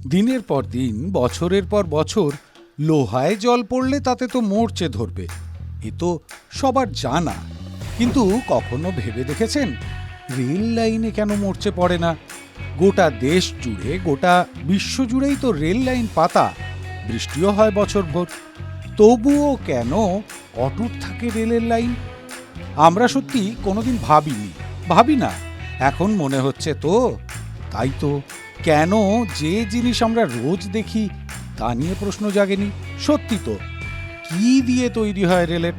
দিনের পর দিন, বছরের পর বছর লোহায় জল পড়লে তাতে তো মরচে ধরবে, এ তো সবার জানা। কিন্তু কখনো ভেবে দেখেছেন রেল লাইনে কেন মরচে পড়ে না? গোটা দেশ জুড়ে, গোটা বিশ্ব জুড়েই তো রেল লাইন পাতা, বৃষ্টিও হয় বছরভর, তবুও কেন অটুট থাকে রেলের লাইন? আমরা সত্যি কোনোদিন ভাবি না, এখন মনে হচ্ছে তো। তাই তো কেন যে জিনিস আমরা রোজ দেখি তা নিয়ে প্রশ্ন জাগেনি? সত্যি তো, কি দিয়ে তৈরি হয় রেলের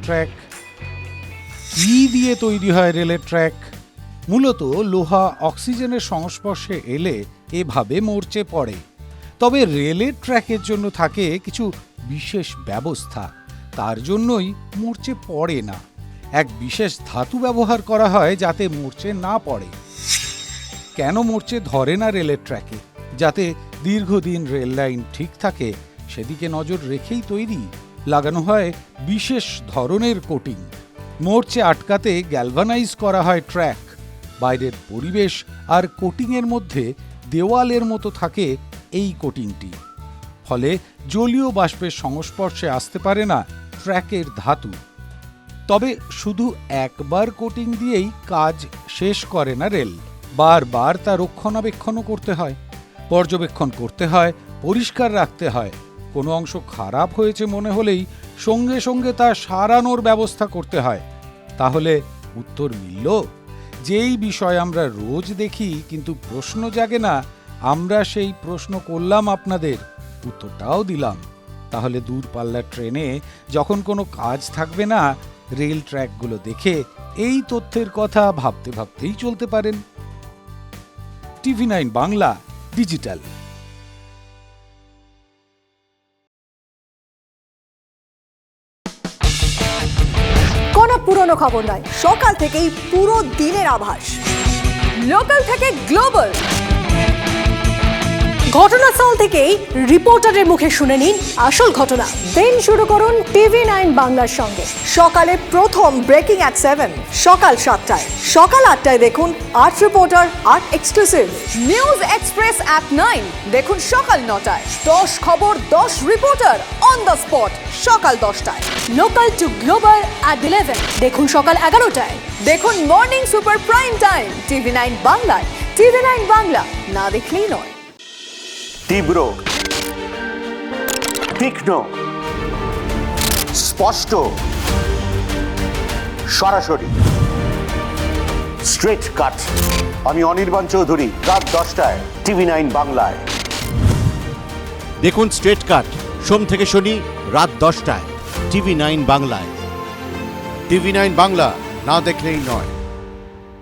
ট্র্যাক? মূলত লোহা অক্সিজেনের সংস্পর্শে এলে এভাবে মরচে পড়ে। তবে রেলের ট্র্যাকের জন্য থাকে কিছু বিশেষ ব্যবস্থা, তার জন্যই মরচে পড়ে না। এক বিশেষ ধাতু ব্যবহার করা হয় যাতে মরচে না পড়ে। কেন মরচে ধরে না রেলের ট্র্যাকে? যাতে দীর্ঘদিন রেল লাইন ঠিক থাকে সেদিকে নজর রেখেই লাগানো হয় বিশেষ ধরনের কোটিং। মরচে আটকাতে গ্যালভানাইজ করা হয় ট্র্যাক। বাইরের পরিবেশ আর কোটিংয়ের মধ্যে দেওয়ালের মতো থাকে এই কোটিংটি, ফলে জলীয় বাষ্পের সংস্পর্শে আসতে পারে না ট্র্যাকের ধাতু। তবে শুধু একবার কোটিং দিয়েই কাজ শেষ করে না রেল, বারবার তা রক্ষণাবেক্ষণও করতে হয়, পর্যবেক্ষণ করতে হয়, পরিষ্কার রাখতে হয়। কোনো অংশ খারাপ হয়েছে মনে হলেই সঙ্গে সঙ্গে তা সারানোর ব্যবস্থা করতে হয়। তাহলে উত্তর মিলল, যেই বিষয় আমরা রোজ দেখি কিন্তু প্রশ্ন জাগে না, আমরা সেই প্রশ্ন করলাম, আপনাদের উত্তরটাও দিলাম। তাহলে দূরপাল্লার ট্রেনে যখন কোনো কাজ থাকবে না, রেল ট্র্যাকগুলো দেখে এই তথ্যের কথা ভাবতে ভাবতেই চলতে পারেন। TV9 Bangla digital. কোনো পুরনো খবর নয়, সকাল থেকেই পুরো দিনের আভাস, লোকাল থেকে গ্লোবাল, ঘটনাস্থল থেকেই রিপোর্টারের মুখে শুনে নিন আসল ঘটনা। দিন শুরু করুন TV9 বাংলার সঙ্গে। সকালে প্রথম ব্রেকিং অ্যাট 7, সকাল 7টায়, সকাল 8টায় দেখুন 8 reporter 8 exclusive. News express at 9 দেখুন সকাল 9টায়, 10 খবর 10 রিপোর্টার অন দ্য স্পট সকাল 10টায়। লোকাল টু গ্লোবাল অ্যাট 11 দেখুন সকাল 11টায়। দেখুন morning super prime time TV9 বাংলায়। TV9 বাংলা, না দেখলেই নয়। তীব্র, তীক্ষ্ণ, স্পষ্ট, সরাসরি, স্ট্রেট কাট। আমি অনির্বাণ চৌধুরী, রাত 10টায় TV9 বাংলায়। দেখুন স্ট্রেট কাট সোম থেকে শনি রাত 10টায় TV9 বাংলায়। TV9 বাংলা, না দেখলেই নয়।